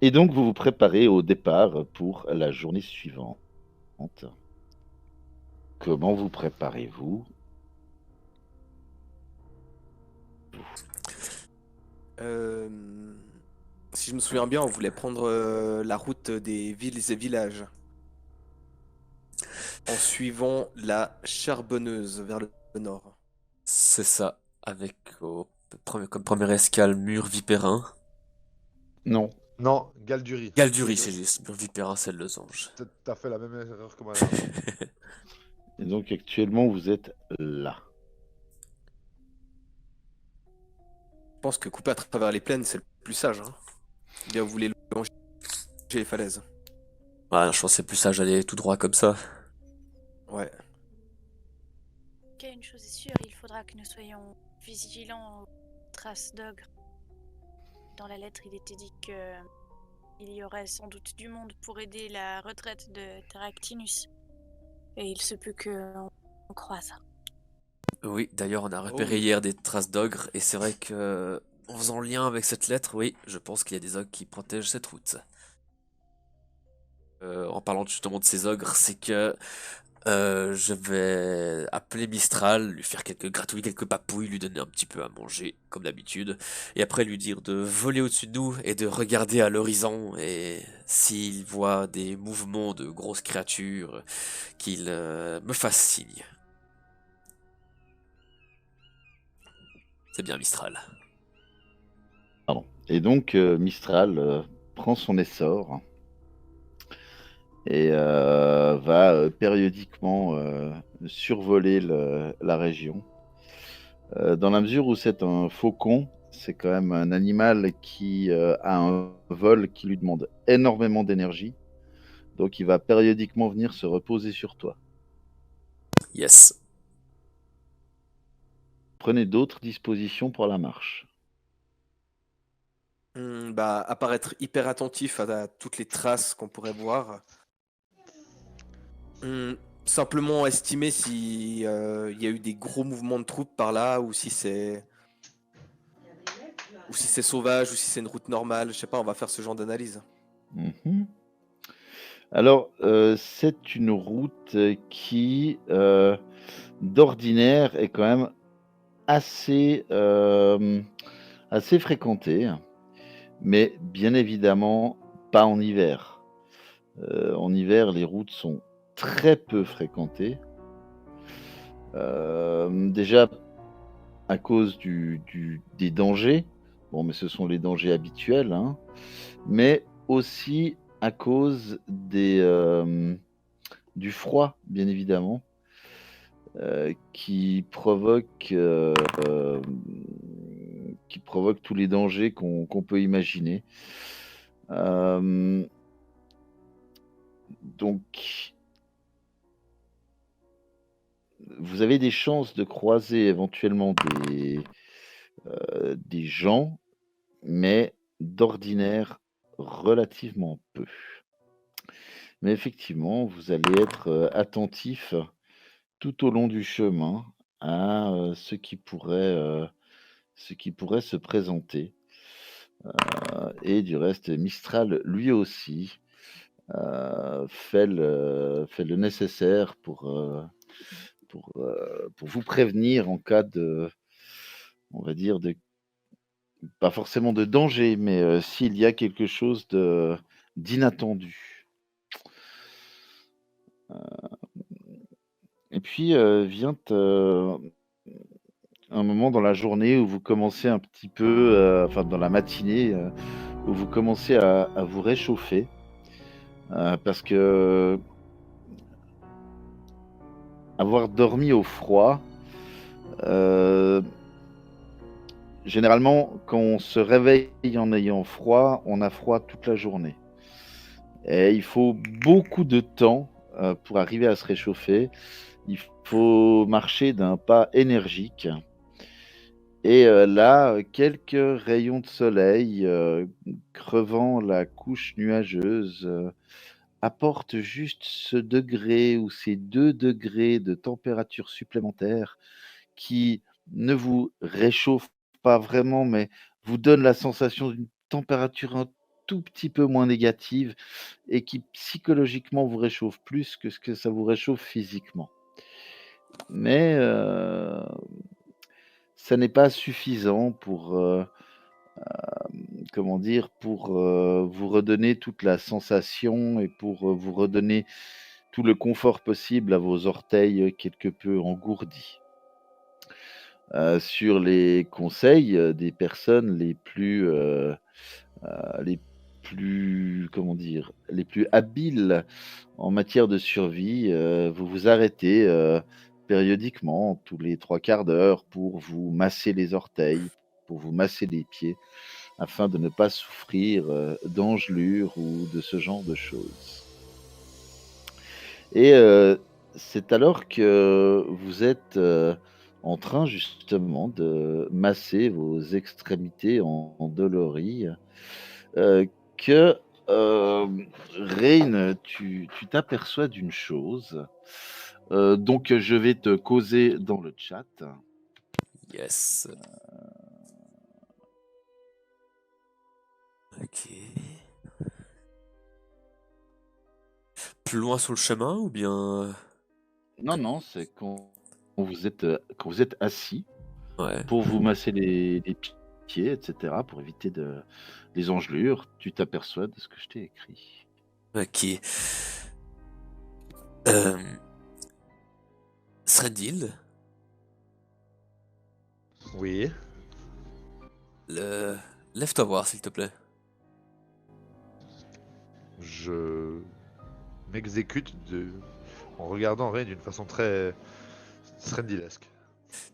Et donc vous vous préparez au départ pour la journée suivante. Comment vous préparez-vous? Euh, Si je me souviens bien, on voulait prendre la route des villes et villages en suivant la Charbonneuse vers le nord. C'est ça, avec comme première escale Mur-Vipérin. Non. Non, Galdurie. Galdurie, c'est juste. Mur-Vipérin, c'est le losange. T'as fait la même erreur que moi la dernière fois. Et donc actuellement vous êtes là. Je pense que couper à travers les plaines, c'est le plus sage, hein. Ou bien vous voulez longer les falaises. Ouais, je pense que c'est plus sage d'aller tout droit comme ça. Ouais. Ok, une chose est sûre, il faudra que nous soyons vigilants aux traces d'ogres. Dans la lettre, il était dit que il y aurait sans doute du monde pour aider la retraite de Terractinus. Et il se peut qu'on croise. Oui, d'ailleurs, on a Oh repéré oui. hier des traces d'ogres, et c'est vrai que, en faisant lien avec cette lettre, oui, je pense qu'il y a des ogres qui protègent cette route. En parlant justement de ces ogres, c'est que je vais appeler Mistral, lui faire quelques gratouilles, quelques papouilles, lui donner un petit peu à manger, comme d'habitude, et après lui dire de voler au-dessus de nous et de regarder à l'horizon, et s'il voit des mouvements de grosses créatures, qu'il me fasse signe. C'est bien Mistral. Pardon. Et donc Mistral prend son essor et va périodiquement survoler la région. Dans la mesure où c'est un faucon, c'est quand même un animal qui a un vol qui lui demande énormément d'énergie. Donc il va périodiquement venir se reposer sur toi. Yes. Prenez d'autres dispositions pour la marche. Bah, apparaître hyper attentif à toutes les traces qu'on pourrait voir. Hmm, Simplement estimer si il y a eu des gros mouvements de troupes par là ou si c'est sauvage ou si c'est une route normale. Je sais pas, on va faire ce genre d'analyse. Mhm. Alors, c'est une route qui, d'ordinaire, est quand même assez, assez fréquentée, mais bien évidemment pas en hiver. En hiver, les routes sont très peu fréquentées. Déjà à cause des dangers, bon, mais ce sont les dangers habituels, hein, mais aussi à cause du froid, bien évidemment, qui provoque tous les dangers qu'on peut imaginer. Euh, donc, vous avez des chances de croiser éventuellement des gens, mais d'ordinaire relativement peu. Mais effectivement, vous allez être attentif tout au long du chemin à ce qui pourrait se présenter. Et du reste, Mistral, lui aussi, fait le nécessaire pour vous prévenir en cas de, on va dire, pas forcément de danger, mais s'il y a quelque chose d'inattendu. Et puis vient un moment dans la journée où vous commencez un petit peu, enfin dans la matinée, où vous commencez à vous réchauffer, parce que avoir dormi au froid, heu, généralement, quand on se réveille en ayant froid, on a froid toute la journée et il faut beaucoup de temps, pour arriver à se réchauffer. Il faut marcher d'un pas énergique et là, quelques rayons de soleil, crevant la couche nuageuse, apportent juste ce degré ou ces 2 degrés de température supplémentaire qui ne vous réchauffe pas vraiment, mais vous donne la sensation d'une température un tout petit peu moins négative et qui psychologiquement vous réchauffe plus que ce que ça vous réchauffe physiquement. Mais ça n'est pas suffisant pour, comment dire? Pour, vous redonner toute la sensation et pour, vous redonner tout le confort possible à vos orteils, quelque peu engourdis. Sur les conseils, des personnes les plus, comment dire? Les plus habiles en matière de survie, vous vous arrêtez, périodiquement, tous les 3/4 d'heure pour vous masser les orteils, pour vous masser les pieds, afin de ne pas souffrir, d'engelures ou de ce genre de choses. Et c'est alors que vous êtes, en train justement de masser vos extrémités endolories, que, Rain, tu t'aperçois d'une chose, donc je vais te causer dans le chat. Yes. Ok. Plus loin sur le chemin ou bien... Non, non, c'est quand vous êtes assis Ouais. pour vous masser les pieds et cetera, pour éviter les engelures, tu t'aperçois de ce que je t'ai écrit. Ok. Euh... Srendil, Oui. lève-toi voir, s'il te plaît. Je m'exécute en regardant Ray d'une façon très Srendilesque.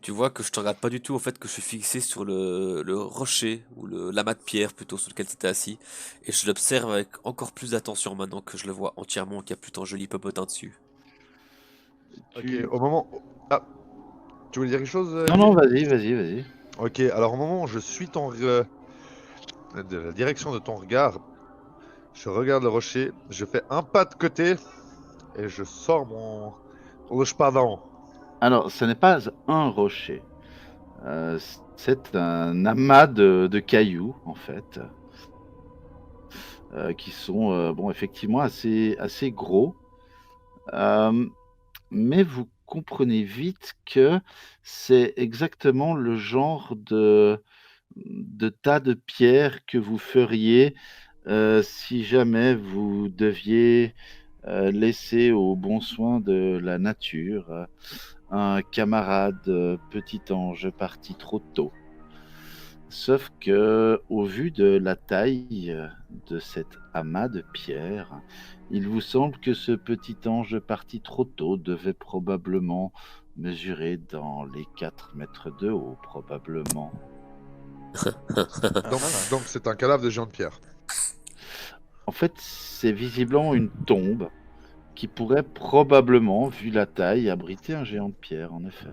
Tu vois que je te regarde pas du tout, au fait que je suis fixé sur le rocher, ou l'amas de pierre plutôt, sur lequel tu étais assis, et je l'observe avec encore plus d'attention maintenant que je le vois entièrement, qu'il y a plus ton joli popotin dessus. Ok, au moment... Ah, tu voulais dire quelque chose, Non, non, vas-y. Ok, alors au moment où je suis de la direction de ton regard, je regarde le rocher, je fais un pas de côté et je sors mon roche-pardon. Alors, ce n'est pas un rocher, c'est un amas de cailloux, en fait, qui sont, bon, effectivement assez gros. Mais vous comprenez vite que c'est exactement le genre de tas de pierres que vous feriez, si jamais vous deviez, laisser au bon soin de la nature, un camarade, petit ange parti trop tôt. Sauf que, au vu de la taille, de cet amas de pierres, il vous semble que ce petit ange parti trop tôt devait probablement mesurer dans les 4 mètres de haut, probablement. Donc c'est un cadavre de géant de pierre. En fait, c'est visiblement une tombe qui pourrait probablement, vu la taille, abriter un géant de pierre, en effet.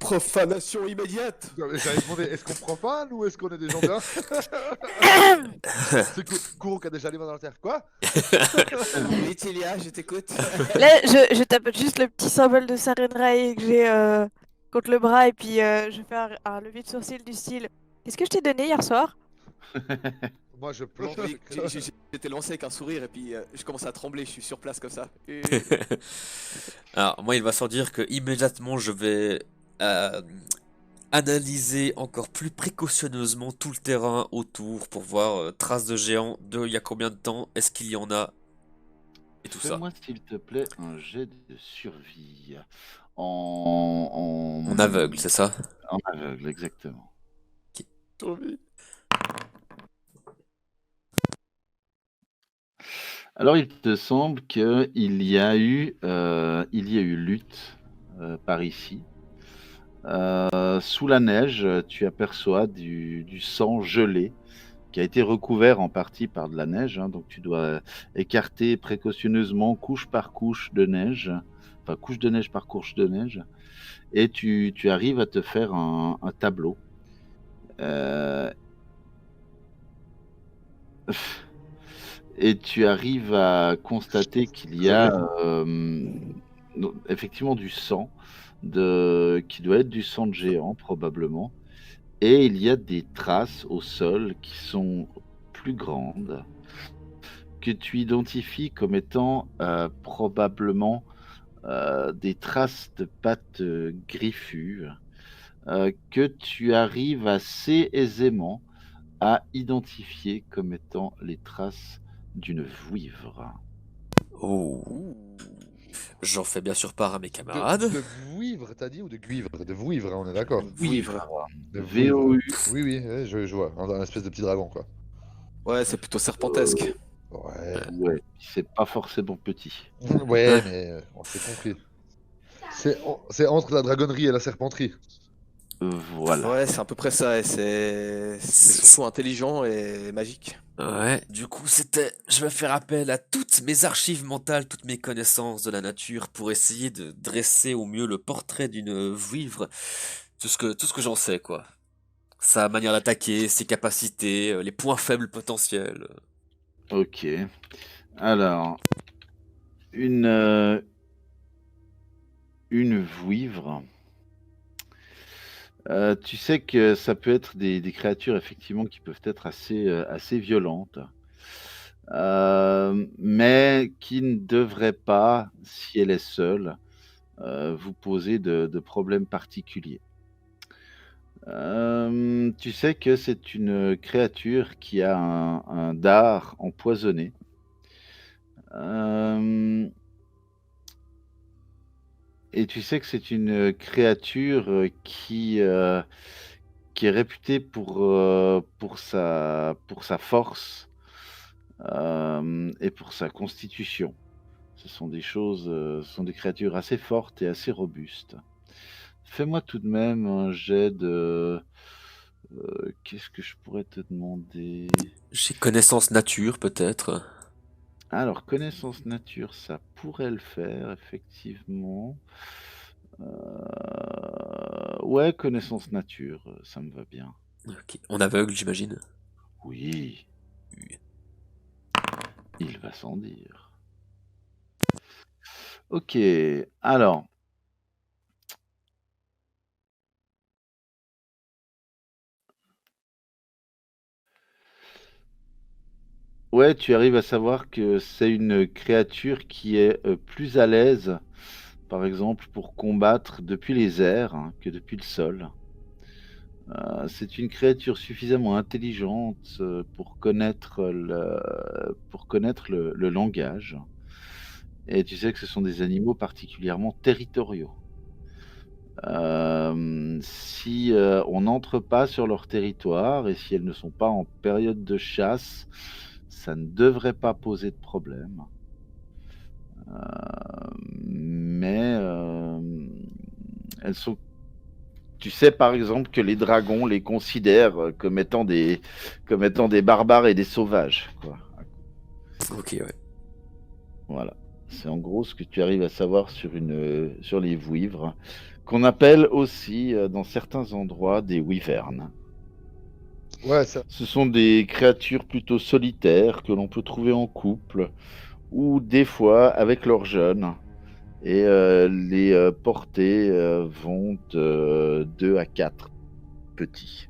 Profanation immédiate. J'avais demandé, est-ce qu'on profane ou est-ce qu'on est des gens bien? C'est Kourou qui a déjà les mains dans la terre. Quoi? Oui, Tilia, je t'écoute. Là, je tape juste le petit symbole de Sarenrae que j'ai contre le bras et puis je fais un lever de sourcil du style. Qu'est-ce que je t'ai donné hier soir? Moi je Bon, plonge. oui, j'étais lancé avec un sourire et puis je commence à trembler, je suis sur place comme ça. Et... Alors, moi, il va sans dire que immédiatement, je vais analyser encore plus précautionneusement tout le terrain autour pour voir traces de géants, il y a combien de temps, est-ce qu'il y en a, et tout ça. Fais-moi, s'il te plaît, un jet de survie. En En aveugle, c'est ça? En aveugle, exactement. Survie. Alors, il te semble qu'il y a eu lutte par ici. Sous la neige, tu aperçois du sang gelé qui a été recouvert en partie par de la neige, hein, donc tu dois écarter précautionneusement couche par couche de neige, enfin couche de neige par couche de neige, et tu arrives à te faire un tableau. Et tu arrives à constater qu'il y a effectivement du sang, qui doit être du sang de géant probablement, et il y a des traces au sol qui sont plus grande, que tu identifies comme étant probablement des traces de pattes griffues, que tu arrives assez aisément à identifier comme étant les traces d'une vouivre. Oh. Ouh. J'en fais bien sûr part à mes De camarades. vouivre, t'as dit, ou de guivre? De vouivre, hein, on est d'accord. Vouivre. De vouivre. VOU. Oui, oui, ouais, je vois. Un espèce de petit dragon, quoi. Ouais, c'est plutôt serpentesque. Ouais. Ouais, c'est pas forcément petit. Ouais, mais on s'est compris. C'est entre la dragonnerie et la serpenterie. Voilà. Ouais, c'est à peu près ça. Et c'est surtout intelligent et magique. Ouais, du coup, je vais faire appel à toutes mes archives mentales, toutes mes connaissances de la nature pour essayer de dresser au mieux le portrait d'une vouivre. Tout ce que j'en sais, quoi. Sa manière d'attaquer, ses capacités, les points faibles potentiels. Ok. Alors, une, une vouivre. Tu sais que ça peut être des créatures effectivement qui peuvent être assez violentes, mais qui ne devraient pas, si elle est seule, vous poser de problèmes particuliers. Tu sais que c'est une créature qui a un dard empoisonné. Hem Et tu sais que c'est une créature, qui est réputée pour sa force, et pour sa constitution. Ce sont des créatures assez fortes et assez robustes. Fais-moi tout de même un jet de, qu'est-ce que je pourrais te demander? J'ai connaissance nature, peut-être. Alors connaissance nature, ça pourrait le faire effectivement. Ouais, connaissance nature, ça me va bien. Ok. On aveugle, j'imagine. Oui, Oui. il va sans dire. OK, alors, ouais, tu arrives à savoir que c'est une créature qui est, plus à l'aise, par exemple, pour combattre depuis les airs, hein, que depuis le sol. C'est une créature suffisamment intelligente, pour connaître le langage, et tu sais que ce sont des animaux particulièrement territoriaux. Si, on n'entre pas sur leur territoire et si elles ne sont pas en période de chasse, ça ne devrait pas poser de problème. Mais, elles sont tu sais, par exemple, que les dragons les considèrent, comme étant des barbares et des sauvages, quoi. Ok, ouais. Voilà. C'est en gros ce que tu arrives à savoir sur les vouivres, qu'on appelle aussi, dans certains endroits, des wyverns. Ouais, ça. Ce sont des créatures plutôt solitaires que l'on peut trouver en couple ou des fois avec leurs jeunes. Et les portées vont de 2 à 4 petits.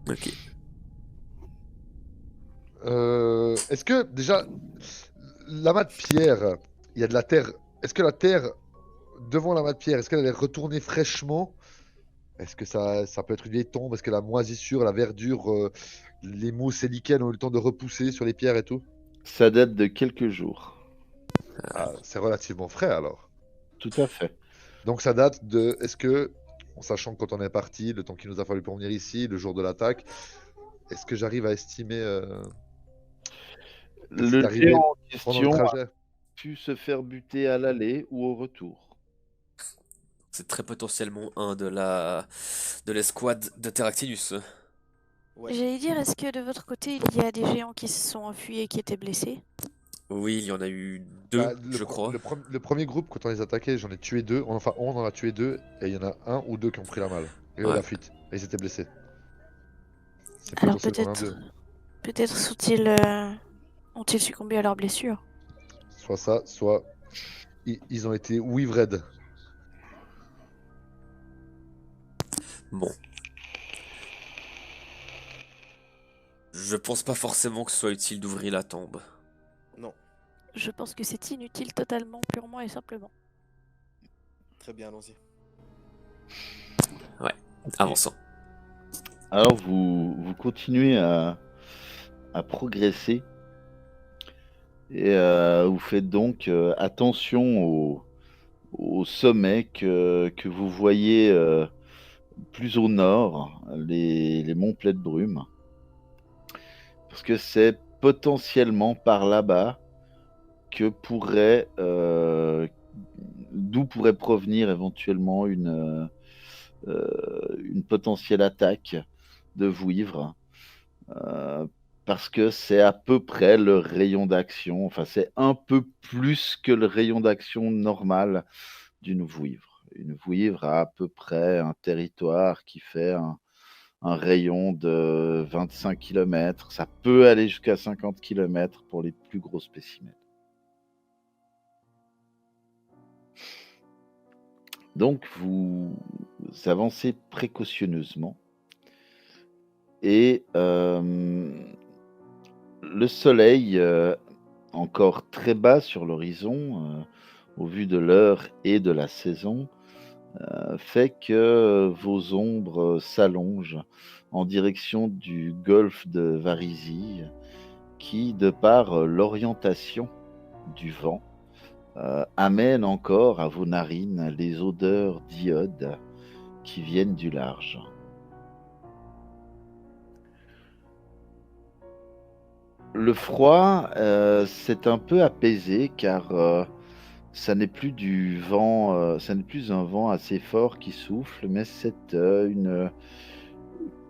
Ok. Est-ce que déjà, l'amas de pierre, il y a de la terre. Est-ce que la terre devant l'amas de pierre, est-ce qu'elle est retournée fraîchement? Est-ce que ça peut être une vieille tombe? Est-ce que la moisissure, la verdure, les mousses et lichens ont eu le temps de repousser sur les pierres et tout? Ça date de quelques jours. Ah, c'est relativement frais alors. Tout à fait. Donc ça date de. Est-ce que, en sachant que quand on est parti, le temps qu'il nous a fallu pour venir ici, le jour de l'attaque, est-ce que j'arrive à estimer qu'est-ce qui est Le géant arrivé en pendant le question a trajet? pu se faire buter à l'aller ou au retour. C'est très potentiellement un de l'escouade de Terractinus. Ouais. J'allais dire, est-ce que de votre côté, il y a des géants qui se sont enfuis et qui étaient blessés? Oui, il y en a eu Bah, deux, je crois. le premier groupe, quand on les attaquait, j'en ai tué deux. Enfin, on en a tué deux, et il y en a un ou deux qui ont pris la malle. Et Ouais. la fuite. Et ils étaient blessés. C'est plus Alors possible qu'on en a deux. peut-être ont-ils succombé à leurs blessures? Soit ça, soit ils ont été weaved. Bon. Je pense pas forcément que ce soit utile d'ouvrir la tombe. Non. Je pense que c'est inutile totalement, purement et simplement. Très bien, allons-y. Avançons. Alors vous continuez à progresser et vous faites donc attention au sommet que vous voyez plus au nord, les monts pleins de brume. Parce que c'est potentiellement par là-bas que d'où pourrait provenir éventuellement une potentielle attaque de vouivres. Parce que c'est à peu près le rayon d'action, enfin c'est un peu plus que le rayon d'action normal d'une vouivre. Une vouivre a à peu près un territoire qui fait un rayon de 25 km. Ça peut aller jusqu'à 50 km pour les plus gros spécimens. Donc vous avancez précautionneusement et le soleil, encore très bas sur l'horizon, au vu de l'heure et de la saison, fait que vos ombres s'allongent en direction du golfe de Varisy, qui, de par l'orientation du vent, amène encore à vos narines les odeurs d'iode qui viennent du large. Le froid s'est un peu apaisé car ça n'est plus du vent, ça n'est plus un vent assez fort qui souffle, mais c'est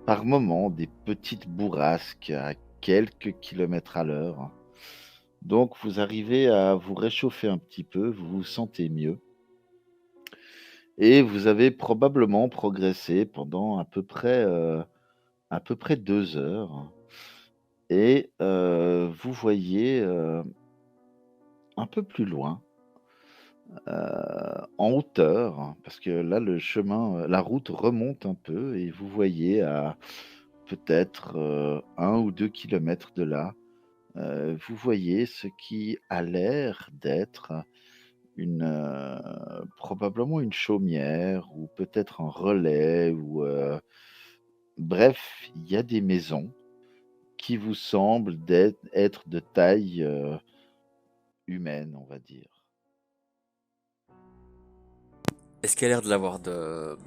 par moments des petites bourrasques à quelques kilomètres à l'heure. Donc vous arrivez à vous réchauffer un petit peu, vous vous sentez mieux. Et vous avez probablement progressé pendant à peu près 2 heures. Et vous voyez un peu plus loin, en hauteur, parce que là, la route remonte un peu et vous voyez à peut-être 1 ou 2 kilomètres de là, vous voyez ce qui a l'air d'être probablement une chaumière ou peut-être un relais ou bref, il y a des maisons qui vous semblent être de taille humaine, on va dire. Est-ce qu'il y a l'air de l'avoir de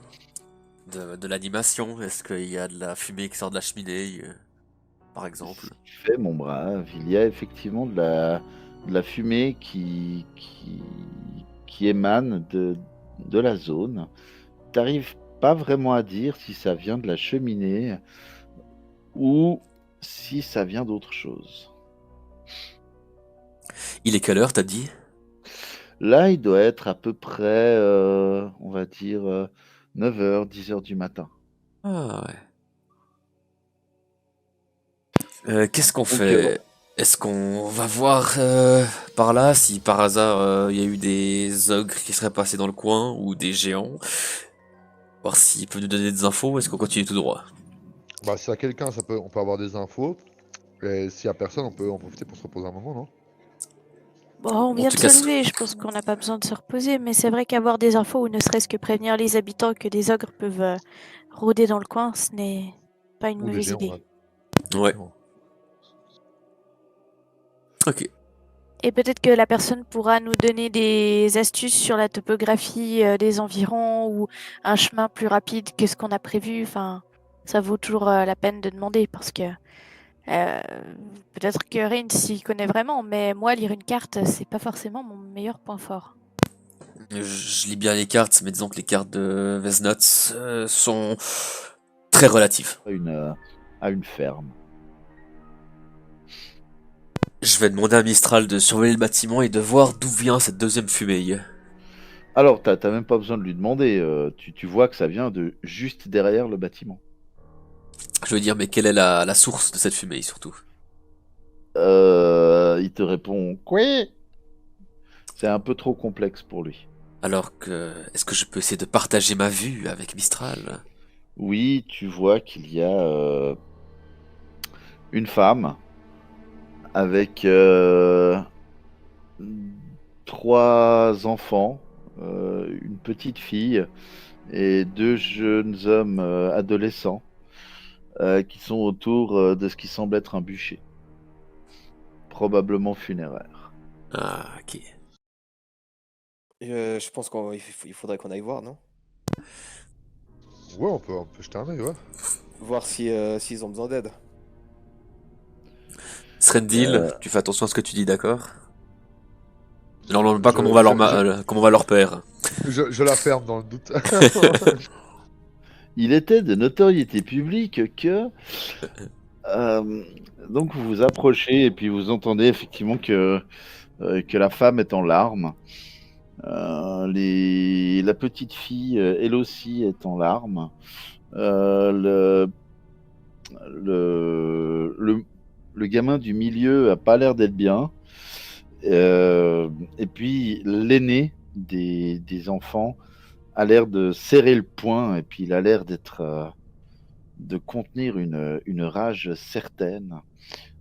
l'animation? Est-ce qu'il y a de la fumée qui sort de la cheminée, par exemple? Fait, mon brave, il y a effectivement de la fumée qui émane de la zone. T'arrives pas vraiment à dire si ça vient de la cheminée ou si ça vient d'autre chose. Il est quelle heure, t'as dit? Là, il doit être à peu près, on va dire, 9 h, 10 h du matin. Ah ouais. Qu'est-ce qu'on Donc, fait? Est-ce qu'on va voir par là si par hasard il y a eu des ogres qui seraient passés dans le coin ou des géants? Voir s'ils peuvent nous donner des infos ou est-ce qu'on continue tout droit? Bah, s'il y a quelqu'un, on peut avoir des infos. Et s'il y a personne, on peut en profiter pour se reposer un moment, non? Bon, on En vient tout de cas, se lever, je pense qu'on n'a pas besoin de se reposer, mais c'est vrai qu'avoir des infos ou ne serait-ce que prévenir les habitants que des ogres peuvent rôder dans le coin, ce n'est pas une Ou des mauvaise géants, idée. ouais. ouais, Effectivement. ok. Et peut-être que la personne pourra nous donner des astuces sur la topographie des environs ou un chemin plus rapide que ce qu'on a prévu. Enfin, ça vaut toujours la peine de demander parce que euh, peut-être que Rin s'y connaît vraiment, mais moi, lire une carte, c'est pas forcément mon meilleur point fort. Je lis bien les cartes, mais disons que les cartes de Vesnots sont très relatives. à une ferme. Je vais demander à Mistral de surveiller le bâtiment et de voir d'où vient cette deuxième fumée. Alors, t'as même pas besoin de lui demander. Tu vois que ça vient de juste derrière le bâtiment. Je veux dire, mais quelle est la source de cette fumée surtout? Il te répond quoi? C'est un peu trop complexe pour lui. Alors que, est-ce que je peux essayer de partager ma vue avec Mistral? Oui, tu vois qu'il y a une femme avec 3 enfants, une petite fille et 2 jeunes hommes adolescents qui sont autour de ce qui semble être un bûcher, probablement funéraire. Ah, ok. Je pense qu'il faudrait qu'on aille voir, non? Ouais, on peut jeter un œil, ouais. Voir si, s'ils ont besoin d'aide. Srendil, Euh, tu fais attention à ce que tu dis, d'accord? Ne leur demande pas Je, je, je, comment va leur père. je la ferme dans le doute. Il était de notoriété publique que euh, donc vous vous approchez et puis vous entendez effectivement que la femme est en larmes. La petite fille, elle aussi, est en larmes. Euh, le, le gamin du milieu a pas l'air d'être bien. Et puis l'aîné des enfants a l'air de serrer le poing et puis il a l'air de contenir une rage certaine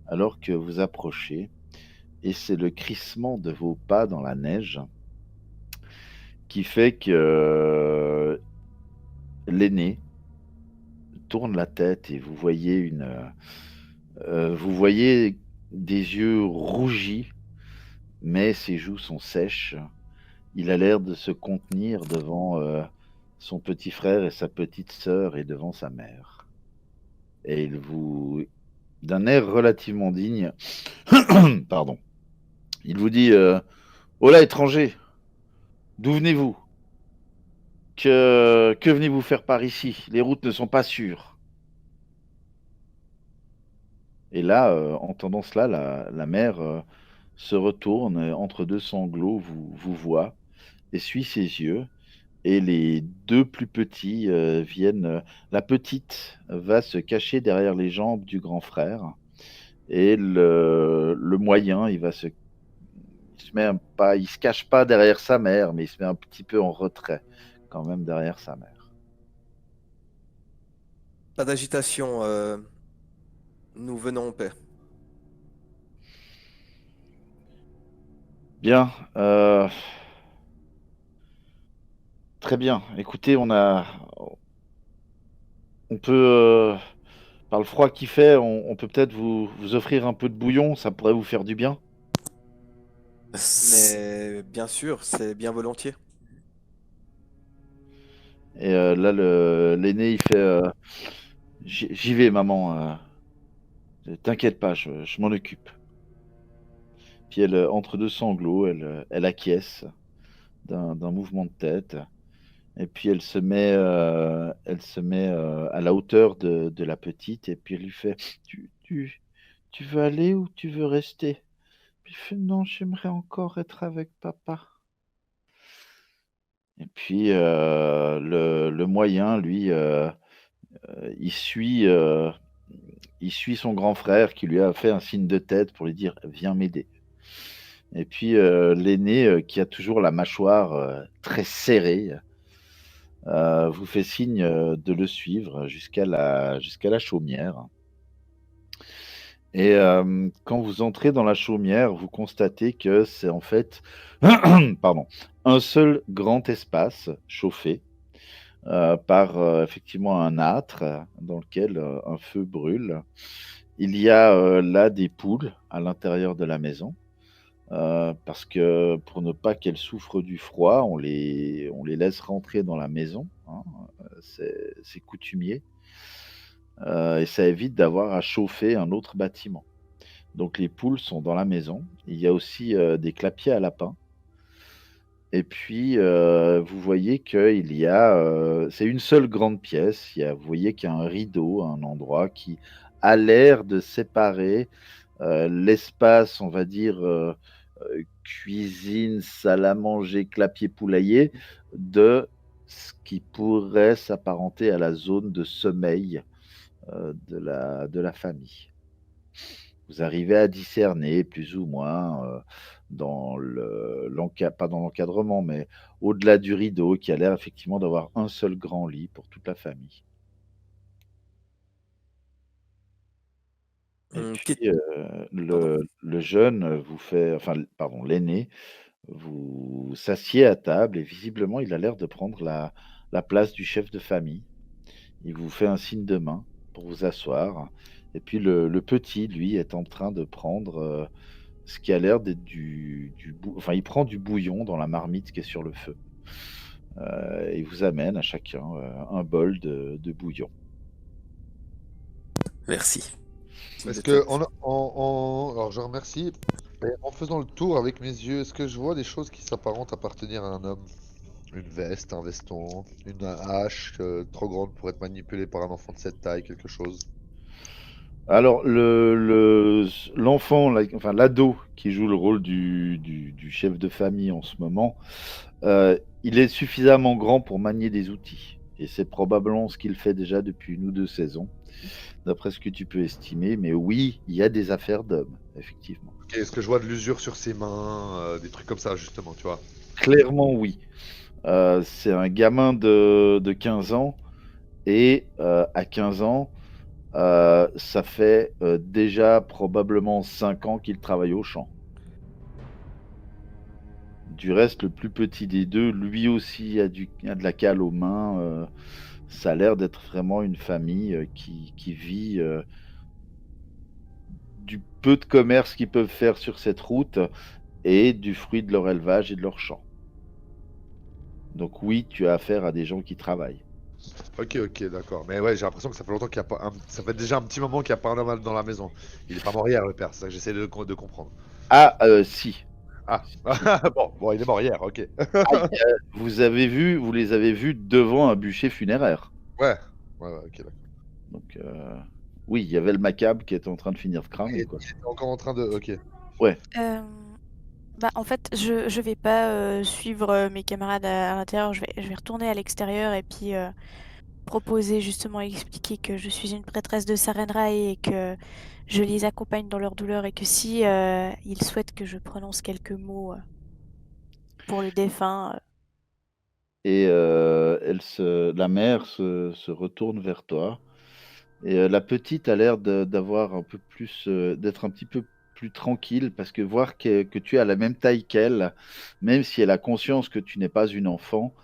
alors que vous approchez. Et c'est le crissement de vos pas dans la neige qui fait que l'aîné tourne la tête et vous voyez des yeux rougis, mais ses joues sont sèches. Il a l'air de se contenir devant son petit frère et sa petite sœur et devant sa mère. Et d'un air relativement digne, pardon, il vous dit oh là, étranger, d'où venez-vous? Que venez-vous faire par ici? Les routes ne sont pas sûres. Et là, entendant cela, la mère se retourne entre 2 sanglots, vous voit, essuie ses yeux, et les 2 plus petits viennent. La petite va se cacher derrière les jambes du grand frère, et le moyen, il se cache pas derrière sa mère, mais il se met un petit peu en retrait quand même derrière sa mère. Pas d'agitation, nous venons en paix. Bien, très bien. Écoutez, on peut, par le froid qu'il fait, on peut peut-être vous offrir un peu de bouillon, ça pourrait vous faire du bien. Mais bien sûr, c'est bien volontiers. Et là, l'aîné, il fait j'y vais, maman, t'inquiète pas, je m'en occupe. Puis elle, entre 2 sanglots, elle acquiesce d'un mouvement de tête. Et puis elle se met à la hauteur de la petite, et puis elle lui fait tu veux aller ou tu veux rester? Puis il fait non, j'aimerais encore être avec papa. Et puis le moyen, lui, il suit, il suit son grand frère qui lui a fait un signe de tête pour lui dire viens m'aider. Et puis l'aîné, qui a toujours la mâchoire très serrée, vous fait signe de le suivre jusqu'à la chaumière. Et quand vous entrez dans la chaumière, vous constatez que c'est en fait pardon, un seul grand espace chauffé par effectivement un âtre dans lequel un feu brûle. Il y a là des poules à l'intérieur de la maison. Parce que pour ne pas qu'elles souffrent du froid, on les laisse rentrer dans la maison, hein, c'est coutumier, et ça évite d'avoir à chauffer un autre bâtiment. Donc les poules sont dans la maison. Il y a aussi des clapiers à lapins. Et puis vous voyez qu'il y a, c'est une seule grande pièce. Vous voyez qu'il y a un rideau, un endroit qui a l'air de séparer l'espace, on va dire, cuisine, salle à manger, clapier, poulailler, de ce qui pourrait s'apparenter à la zone de sommeil de la famille. Vous arrivez à discerner plus ou moins pas dans l'encadrement, mais au-delà du rideau, qui a l'air effectivement d'avoir un seul grand lit pour toute la famille. Et Qu'est- puis, Pardon. le jeune, vous fait enfin, pardon, l'aîné vous s'assied à table et visiblement, il a l'air de prendre la place du chef de famille. Il vous fait un signe de main pour vous asseoir et puis le petit, lui, est en train de prendre, ce qui a l'air d'être du bou enfin, il prend du bouillon dans la marmite qui est sur le feu. Il vous amène à chacun, un bol de bouillon. Merci. Signe Est-ce de que tête. alors je remercie. Et en faisant le tour avec mes yeux, est-ce que je vois des choses qui s'apparentent à appartenir à un homme? Une veste, un veston, une hache trop grande pour être manipulée par un enfant de cette taille, quelque chose. Alors l'enfant, enfin l'ado qui joue le rôle du chef de famille en ce moment, il est suffisamment grand pour manier des outils et c'est probablement ce qu'il fait déjà depuis 1 ou 2 saisons, d'après ce que tu peux estimer. Mais oui, il y a des affaires d'hommes, effectivement. Ok, est-ce que je vois de l'usure sur ses mains, des trucs comme ça justement, tu vois? Clairement oui. C'est un gamin de 15 ans et à 15 ans, ça fait, déjà probablement 5 ans qu'il travaille au champ. Du reste, le plus petit des 2, lui aussi a de la cale aux mains, ça a l'air d'être vraiment une famille, qui vit, du peu de commerce qu'ils peuvent faire sur cette route et du fruit de leur élevage et de leur champ. Donc oui, tu as affaire à des gens qui travaillent. Ok, ok, d'accord. Mais ouais, j'ai l'impression que ça fait longtemps qu'il y a pas ça fait déjà un petit moment qu'il n'y a pas un homme dans la maison. Il est pas mort hier, le père, c'est ça que j'essaie de comprendre. Ah, si, Ah, si. bon, il est mort hier, ok. Ah, vous les avez vus devant un bûcher funéraire. Ouais, ouais, ouais, ok, d'accord. Donc oui, il y avait le macabre qui était en train de finir de cramer, Et quoi. il était encore en train de. Ok. Ouais. Euh, Bah, en fait, je vais pas suivre mes camarades à l'intérieur. Je vais retourner à l'extérieur et puis proposer justement, expliquer que je suis une prêtresse de Sarenrae et que je les accompagne dans leur douleur et que si ils souhaitent que je prononce quelques mots pour le défunt. Et la mère se retourne vers toi et la petite a l'air d'avoir un peu plus, d'être un petit peu plus tranquille parce que voir que tu es à la même taille qu'elle, même si elle a conscience que tu n'es pas une enfant,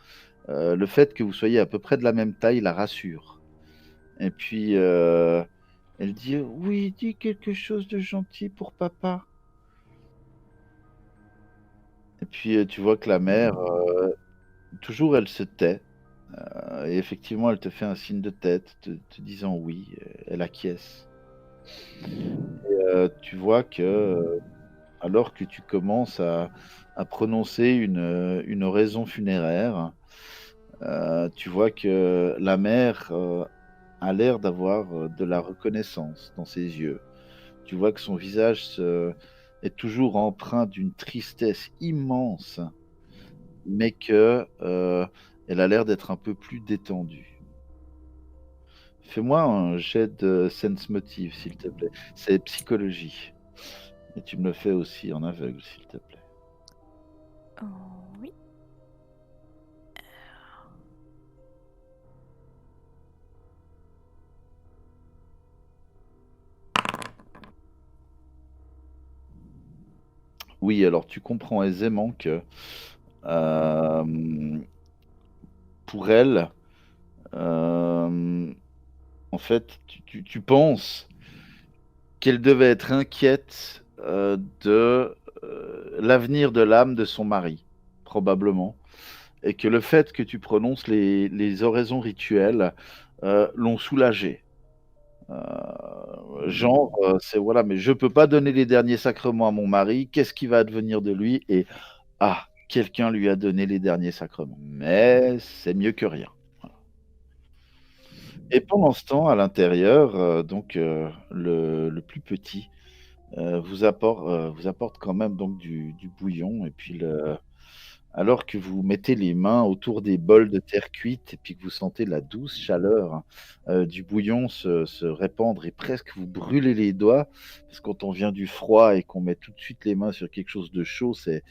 le fait que vous soyez à peu près de la même taille la rassure. Et puis, elle dit: «Oui, dis quelque chose de gentil pour papa». Et puis, tu vois que la mère, toujours elle se tait. Et effectivement, elle te fait un signe de tête, te disant oui, elle acquiesce. Tu vois que, alors que tu commences à prononcer une oraison funéraire, tu vois que la mère, a l'air d'avoir, de la reconnaissance dans ses yeux. Tu vois que son visage est toujours empreint d'une tristesse immense, mais que, elle a l'air d'être un peu plus détendue. Fais-moi un jet de sense motive, s'il te plaît. C'est psychologie et tu me le fais aussi en aveugle, s'il te plaît. Oh, oui. Oui, alors tu comprends aisément que, hem, pour elle, hem, en fait, tu penses qu'elle devait être inquiète, de, l'avenir de l'âme de son mari, probablement, et que le fait que tu prononces les oraisons rituelles, l'ont soulagée. Genre, c'est voilà: «Mais je peux pas donner les derniers sacrements à mon mari, qu'est-ce qui va advenir de lui?» et «Ah, quelqu'un lui a donné les derniers sacrements». Mais c'est mieux que rien. Et pendant ce temps, à l'intérieur, donc le plus petit, vous apporte quand même donc du bouillon et puis alors que vous mettez les mains autour des bols de terre cuite et puis que vous sentez la douce chaleur, du bouillon se répandre et presque vous brûler les doigts, parce que quand on vient du froid et qu'on met tout de suite les mains sur quelque chose de chaud, c'est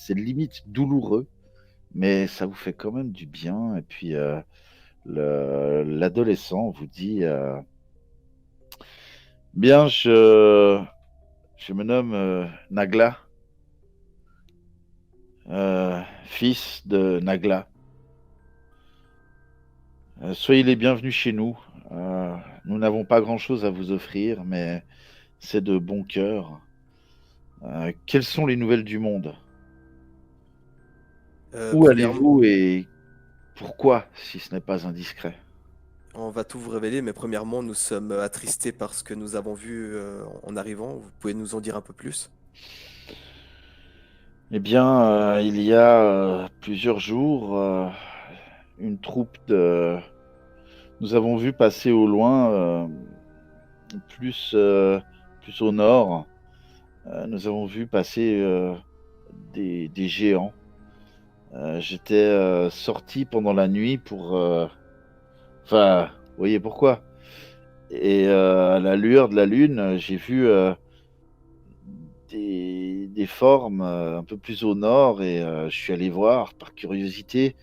limite douloureux, mais ça vous fait quand même du bien et puis, l'adolescent vous dit, Bien, je me nomme Nagla, fils de Nagla. Soyez les bienvenus chez nous. Nous n'avons pas grand-chose à vous offrir, mais c'est de bon cœur. Quelles sont les nouvelles du monde? Où Premièrement, allez-vous et pourquoi, si ce n'est pas indiscret? on va tout vous révéler, mais premièrement, nous sommes attristés par ce que nous avons vu en arrivant. Vous pouvez nous en dire un peu plus? Eh bien, il y a plusieurs jours, une troupe de... Nous avons vu passer au loin, plus, plus au nord, nous avons vu passer des géants. J'étais sorti pendant la nuit pour... Enfin, vous voyez pourquoi. Et à la lueur de la lune, j'ai vu des formes un peu plus au nord et je suis allé voir par curiosité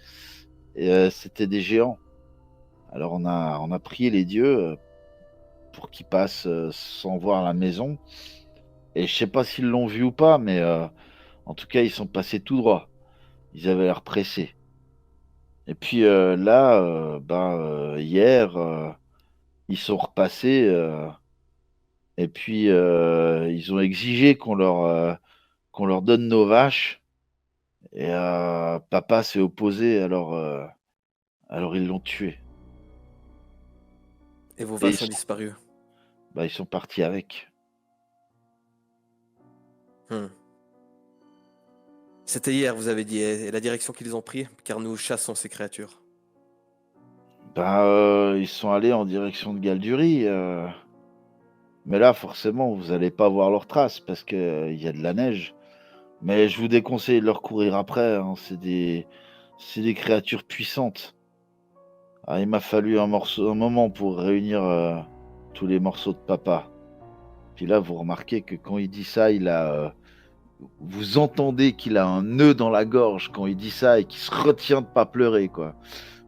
et c'était des géants. Alors on a prié les dieux pour qu'ils passent sans voir la maison et je sais pas s'ils l'ont vu ou pas, mais en tout cas ils sont passés tout droit. Ils avaient l'air pressés. Et puis là, hier, ils sont repassés et puis ils ont exigé qu'on leur donne nos vaches. Et papa s'est opposé, alors ils l'ont tué. Et vos Et vaches ont disparu. ils sont partis avec. Hmm. C'était hier, vous avez dit, et la direction qu'ils ont pris, car nous chassons ces créatures. Ils sont allés en direction de Galdurie. Mais là, forcément, vous allez pas voir leurs traces parce que il y a de la neige. Mais je vous déconseille de leur courir après, hein. C'est des créatures puissantes. Ah, il m'a fallu un moment pour réunir tous les morceaux de papa. Puis là, vous remarquez que quand il dit ça, vous entendez qu'il a un nœud dans la gorge quand il dit ça et qu'il se retient de pas pleurer, quoi.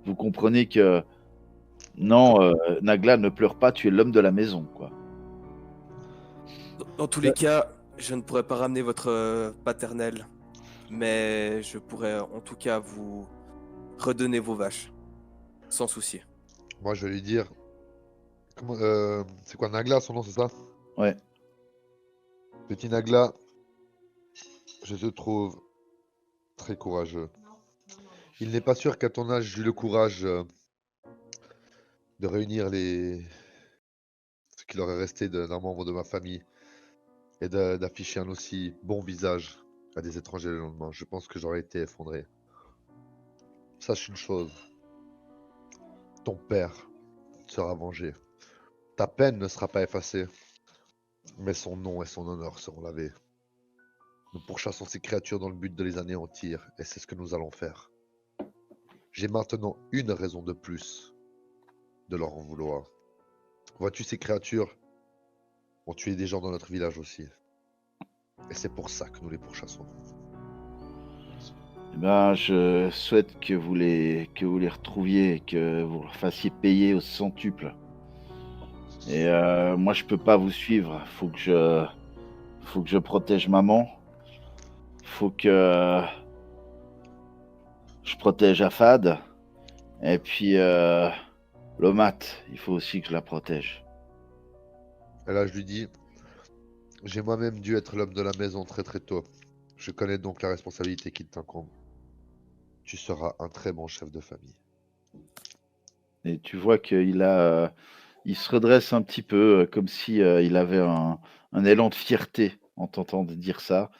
Vous comprenez que non, Nagla ne pleure pas, tu es l'homme de la maison, quoi. Dans tous les cas, je ne pourrais pas ramener votre paternel, mais je pourrais en tout cas vous redonner vos vaches, sans souci. Moi, je vais lui dire. C'est quoi Nagla, son nom, c'est ça? Ouais. Petit Nagla, je te trouve très courageux. Il n'est pas sûr qu'à ton âge, j'ai eu le courage de réunir ce qu'il aurait resté d'un membre de ma famille et d'afficher un aussi bon visage à des étrangers le lendemain. Je pense que j'aurais été effondré. Sache une chose, ton père sera vengé. Ta peine ne sera pas effacée, mais son nom et son honneur seront lavés. Nous pourchassons ces créatures dans le but de les anéantir, et c'est ce que nous allons faire. J'ai maintenant une raison de plus de leur en vouloir. Vois-tu, ces créatures ont tué des gens dans notre village aussi. Et c'est pour ça que nous les pourchassons. Eh ben, je souhaite que que vous les retrouviez et que vous leur fassiez payer au centuple. Et moi, je peux pas vous suivre. Faut que je protège maman. Faut que je protège Afad. Et puis, Lomat, il faut aussi que je la protège. Et là, je lui dis, j'ai moi-même dû être l'homme de la maison très très tôt. Je connais donc la responsabilité qui t'incombe. Tu seras un très bon chef de famille. Et tu vois il se redresse un petit peu, comme si il avait un élan de fierté en t'entendant dire ça.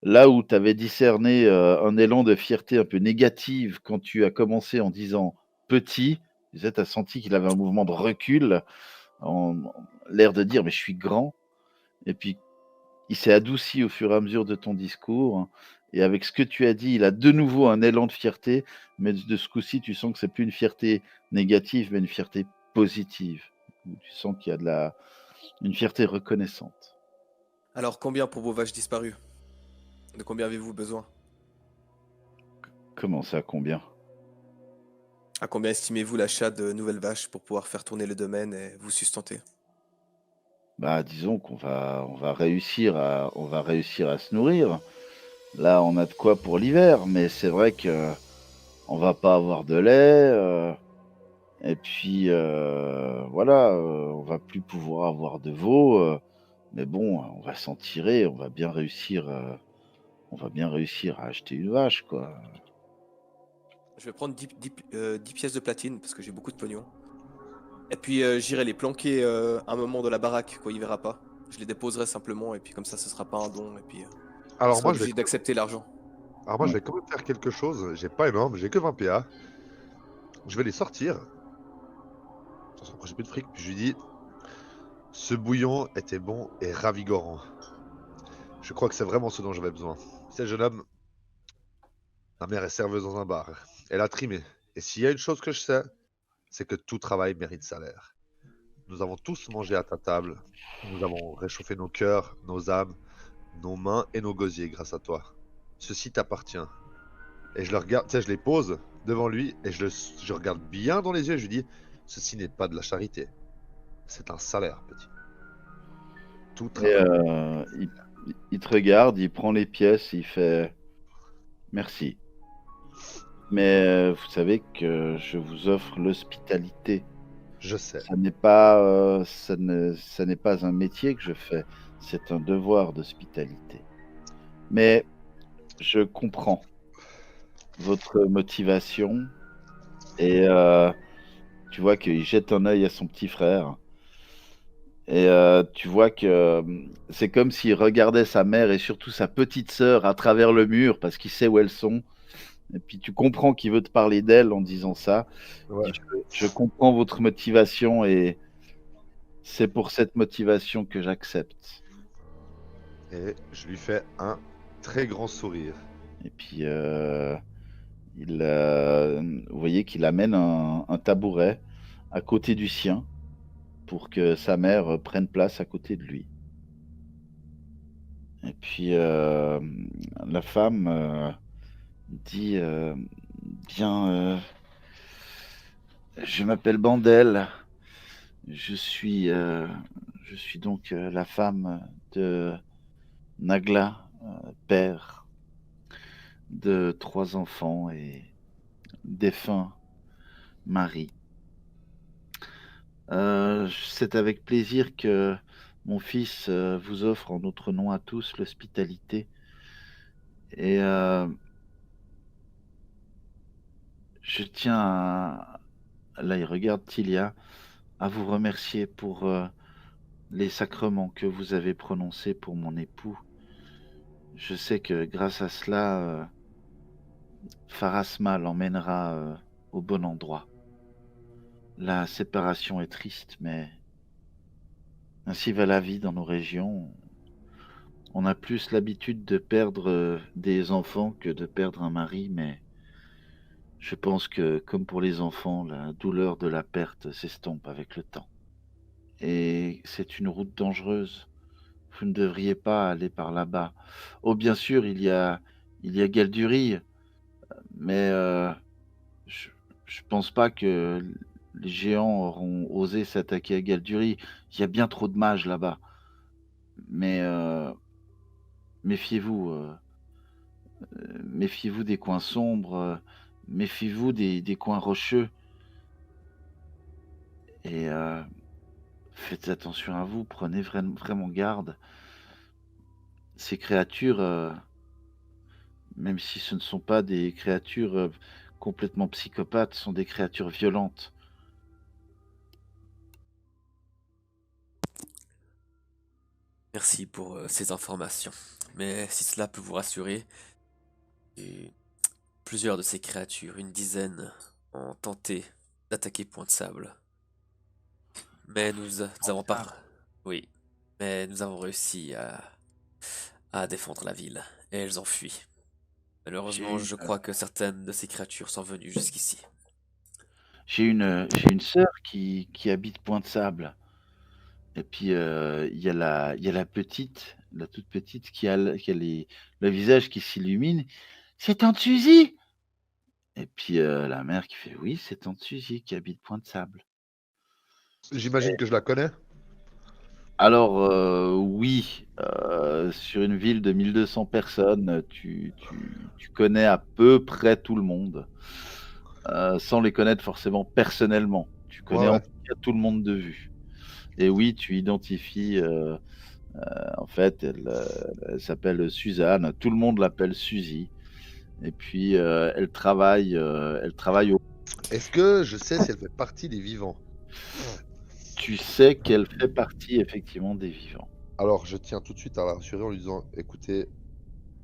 Là où tu avais discerné un élan de fierté un peu négative quand tu as commencé en disant petit, tu as senti qu'il avait un mouvement de recul, l'air de dire mais je suis grand. Et puis il s'est adouci au fur et à mesure de ton discours. Et avec ce que tu as dit, il a de nouveau un élan de fierté, mais de ce coup-ci, tu sens que c'est plus une fierté négative, mais une fierté positive. Tu sens qu'il y a une fierté reconnaissante. Alors, combien pour vos vaches disparues? De combien avez-vous besoin? Comment ça, combien? À combien estimez-vous l'achat de nouvelles vaches pour pouvoir faire tourner le domaine et vous sustenter? Bah, disons on va réussir à se nourrir. Là, on a de quoi pour l'hiver, mais c'est vrai que on va pas avoir de lait, et puis, voilà, on va plus pouvoir avoir de veau, mais bon, on va s'en tirer, on va bien réussir à acheter une vache, quoi. Je vais prendre 10 pièces de platine parce que j'ai beaucoup de pognon. Et puis j'irai les planquer un moment dans la baraque quand il verra pas. Je les déposerai simplement et puis comme ça ce sera pas un don et puis il Alors sera moi, je vais, obligé d'accepter l'argent. alors moi, je Ouais. vais quand même faire quelque chose. J'ai pas énorme, j'ai que 20 PA. Je vais les sortir. Attention, quand j'ai plus de fric, puis je lui dis, ce bouillon était bon et ravigorant. Je crois que c'est vraiment ce dont j'avais besoin. C'est jeune homme, ma mère est serveuse dans un bar. Elle a trimé. Et s'il y a une chose que je sais, c'est que tout travail mérite salaire. Nous avons tous mangé à ta table. Nous avons réchauffé nos cœurs, nos âmes, nos mains et nos gosiers grâce à toi. Ceci t'appartient. Et je le regarde, tu sais, je les pose devant lui et je regarde bien dans les yeux et je lui dis, ceci n'est pas de la charité. C'est un salaire, petit. Tout Et travail. il te regarde, il prend les pièces, il fait: «Merci, mais vous savez que je vous offre l'hospitalité. Je sais. Ça n'est pas un métier que je fais, c'est un devoir d'hospitalité. Mais je comprends votre motivation et tu vois qu'il jette un œil à son petit frère et tu vois que, c'est comme s'il regardait sa mère et surtout sa petite sœur à travers le mur parce qu'il sait où elles sont et puis tu comprends qu'il veut te parler d'elle en disant ça. Il Ouais. dit: «Je comprends votre motivation et c'est pour cette motivation que j'accepte». Et je lui fais un très grand sourire. Et puis, vous voyez qu'il amène un tabouret à côté du sien pour que sa mère, prenne place à côté de lui. Et puis, la femme, dit, «Bien, je m'appelle Bandel. Je suis, heu, je suis donc, la femme de Nagla, père de 3 enfants et défunt mari. C'est avec plaisir que mon fils, vous offre en notre nom à tous l'hospitalité et je tiens à là, il regarde Tilia, à vous remercier pour, les sacrements que vous avez prononcés pour mon époux. Je sais que grâce à cela, Pharasma l'emmènera, au bon endroit. La séparation est triste, mais ainsi va la vie dans nos régions. On a plus l'habitude de perdre, des enfants que de perdre un mari, mais je pense que, comme pour les enfants, la douleur de la perte s'estompe avec le temps. Et c'est une route dangereuse. Vous ne devriez pas aller par là-bas. Oh, bien sûr, il y a Galdurie, mais je je pense pas que les géants auront osé s'attaquer à Galdurie. Il y a bien trop de mages là-bas. Mais méfiez-vous, méfiez-vous des coins sombres, méfiez-vous des coins rocheux et faites attention à vous, prenez vraiment garde. Ces créatures, même si ce ne sont pas des créatures, complètement psychopathes, sont des créatures violentes. Merci pour ces informations. Mais si cela peut vous rassurer, et plusieurs de ces créatures, une dizaine, ont tenté d'attaquer Point de Sable. Mais nous avons pas... Oui, mais nous avons réussi à défendre la ville, et elles ont fui. Malheureusement, je crois que certaines de ces créatures sont venues jusqu'ici. J'ai une sœur qui habite Point-de-Sable et puis, il y a la toute petite qui a le visage qui s'illumine. «C'est tante Suzy!» Et puis, la mère qui fait: «Oui, c'est tante Suzy qui habite Point-de-Sable». J'imagine que je la connais. Alors, oui, sur une ville de 1200 personnes, tu connais à peu près tout le monde, sans les connaître forcément personnellement. Tu Ouais, connais en ouais. tout cas tout le monde de vue et oui, tu identifies, en fait, elle s'appelle Suzanne, tout le monde l'appelle Suzy et puis, elle travaille au Est-ce que je sais si elle fait partie des vivants? tu sais qu'elle fait partie effectivement des vivants. Alors, je tiens tout de suite à la rassurer en lui disant: «Écoutez,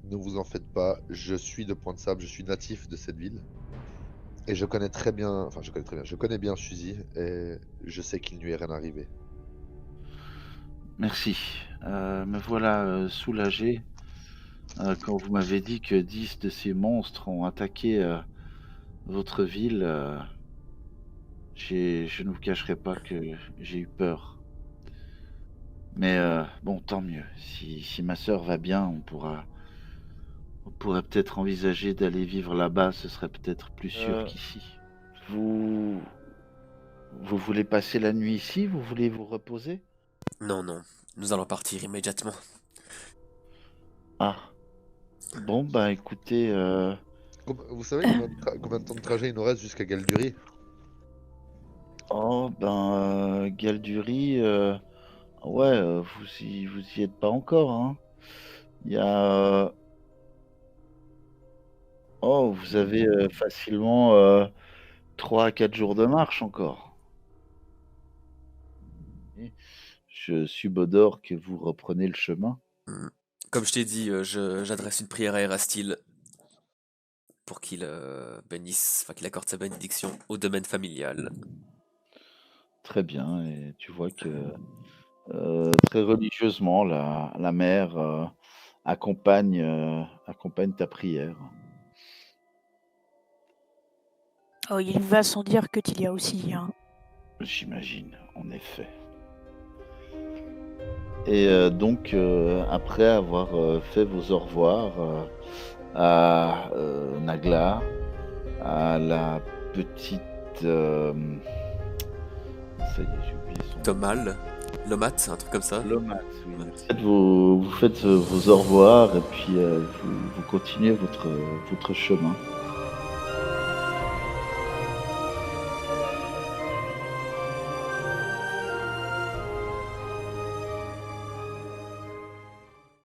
ne vous en faites pas, je suis de Pointe-Sable, je suis natif de cette ville et je connais bien Suzy et je sais qu'il ne lui est rien arrivé». Merci, me voilà, soulagé, quand vous m'avez dit que 10 de ces monstres ont attaqué, votre ville, je ne vous cacherai pas que j'ai eu peur. Mais, bon, tant mieux. Si ma sœur va bien, on pourrait peut-être envisager d'aller vivre là-bas, ce serait peut-être plus sûr Heu, qu'ici. Vous vous voulez passer la nuit ici? Vous voulez vous reposer? Non, non, nous allons partir immédiatement. Ah, bon, bah, écoutez, vous savez combien de temps de trajet il nous reste jusqu'à Galdurie? oh, ben, Galdurie, ouais, vous y êtes pas encore, hein. Il y a, oh, vous avez, facilement, 3 à 4 jours de marche encore. Et je subodore que vous reprenez le chemin. Hmm. Comme je t'ai dit, j'adresse une prière à Erastil pour qu'il bénisse, enfin qu'il accorde sa bénédiction au domaine familial. Très bien et tu vois que, très religieusement la mère, accompagne ta prière. Oh, il va sans dire que tu y as aussi, hein. J'imagine, en effet. Et donc, après avoir, fait vos au revoir, à, Nagla, à la petite, ça y est, j'ai oublié son nom. Tomal, Lomat, un truc comme ça. Lomat, oui, Ouais. merci. Vous faites, vos au revoir et puis, vous continuez votre chemin.